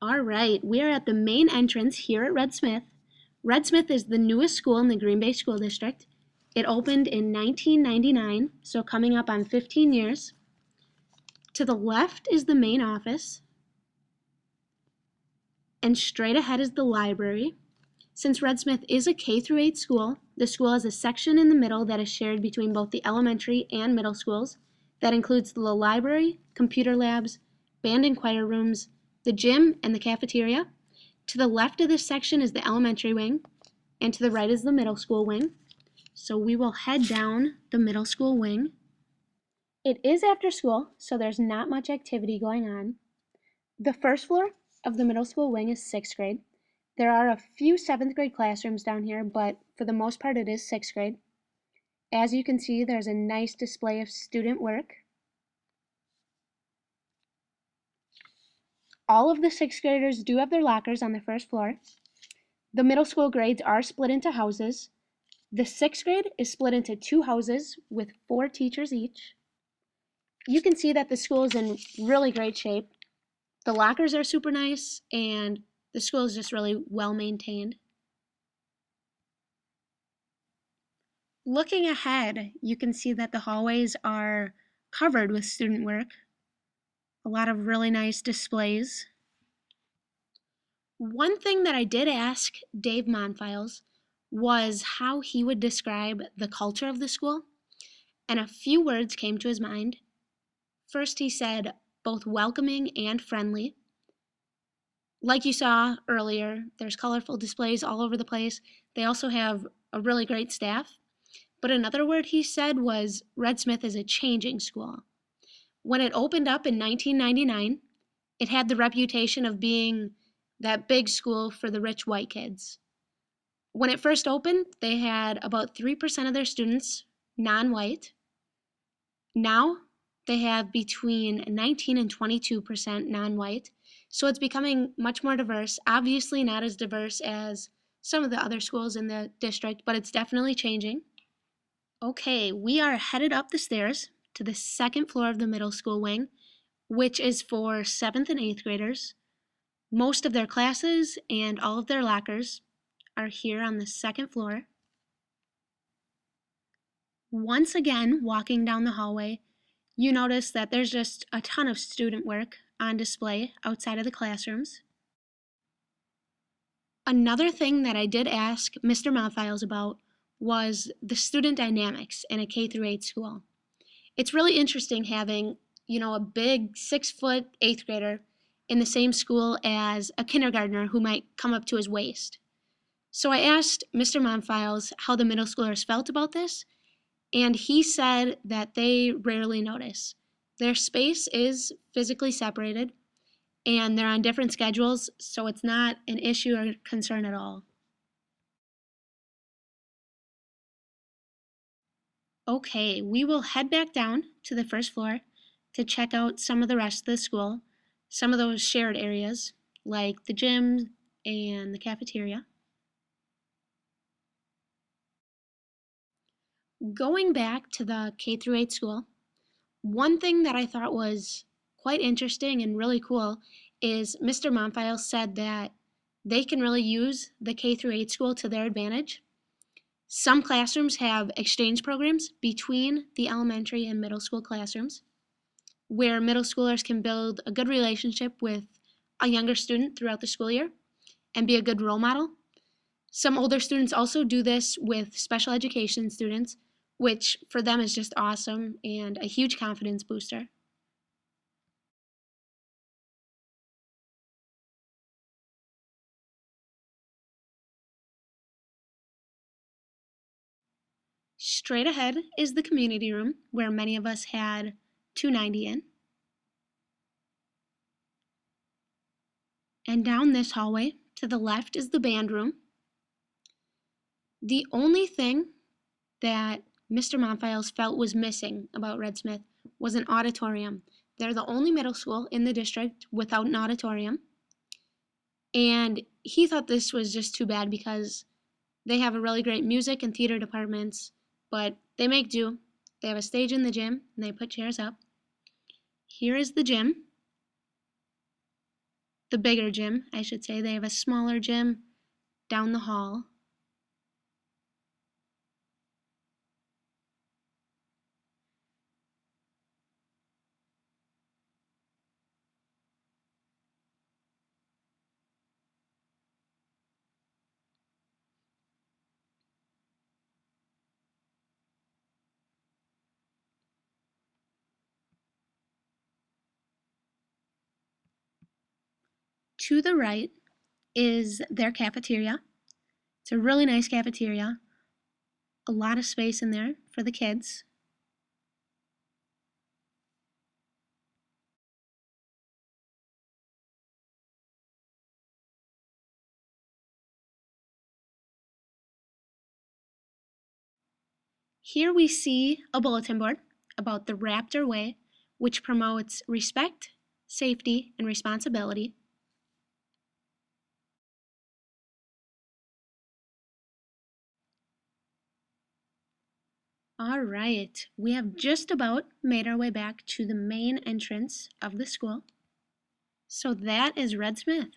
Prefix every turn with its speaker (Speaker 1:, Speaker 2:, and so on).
Speaker 1: All right, we are at the main entrance here at Red Smith. Red Smith is the newest school in the Green Bay School District. It opened in 1999, so coming up on 15 years. To the left is the main office, and straight ahead is the library. Since Red Smith is a K-8 school, the school has a section in the middle that is shared between both the elementary and middle schools. That includes the library, computer labs, band and choir rooms, the gym, and the cafeteria. To the left of this section is the elementary wing, and to the right is the middle school wing. So we will head down the middle school wing. It is after school, so there's not much activity going on. The first floor of the middle school wing is 6th grade. There are a few 7th grade classrooms down here, but for the most part it is 6th grade. As you can see, there's a nice display of student work. All of the 6th graders do have their lockers on the first floor. The middle school grades are split into houses. The 6th grade is split into 2 houses with 4 teachers each. You can see that the school is in really great shape. The lockers are super nice, and the school is just really well maintained. Looking ahead, you can see that the hallways are covered with student work. A lot of really nice displays. One thing that I did ask Dave Monfiles was how he would describe the culture of the school, and a few words came to his mind. First, he said both welcoming and friendly. Like you saw earlier, there's colorful displays all over the place. They also have a really great staff. But another word he said was Red Smith is a changing school. When it opened up in 1999, it had the reputation of being that big school for the rich white kids. When it first opened, they had about 3% of their students non-white. Now, they have between 19 and 22% non-white, so it's becoming much more diverse. Obviously not as diverse as some of the other schools in the district, but it's definitely changing. Okay, we are headed up the stairs to the 2nd floor of the middle school wing, which is for 7th and 8th graders. Most of their classes and all of their lockers are here on the 2nd floor. Once again, walking down the hallway, you notice that there's just a ton of student work on display outside of the classrooms. Another thing that I did ask Mr. Monfiles about was the student dynamics in a K-8 school. It's really interesting having, a big 6-foot 8th grader in the same school as a kindergartner who might come up to his waist. So I asked Mr. Monfiles how the middle schoolers felt about this, and he said that they rarely notice. Their space is physically separated, and they're on different schedules, so it's not an issue or concern at all. Okay, we will head back down to the first floor to check out some of the rest of the school, some of those shared areas, like the gym and the cafeteria. Going back to the K-8 school, one thing that I thought was quite interesting and really cool is Mr. Monfiles said that they can really use the K-8 school to their advantage. Some classrooms have exchange programs between the elementary and middle school classrooms, where middle schoolers can build a good relationship with a younger student throughout the school year and be a good role model. Some older students also do this with special education students, which for them is just awesome and a huge confidence booster. Straight ahead is the community room, where many of us had 290 in. And down this hallway to the left is the band room. The only thing that Mr. Monfiles felt was missing about Red Smith was an auditorium. They're the only middle school in the district without an auditorium. And he thought this was just too bad because they have a really great music and theater departments, but they make do. They have a stage in the gym, and they put chairs up. Here is the gym. the bigger gym, I should say. They have a smaller gym down the hall. To the right is their cafeteria. It's a really nice cafeteria. A lot of space in there for the kids. Here we see a bulletin board about the Raptor Way, which promotes respect, safety, and responsibility. All right, we have just about made our way back to the main entrance of the school. So that is Red Smith.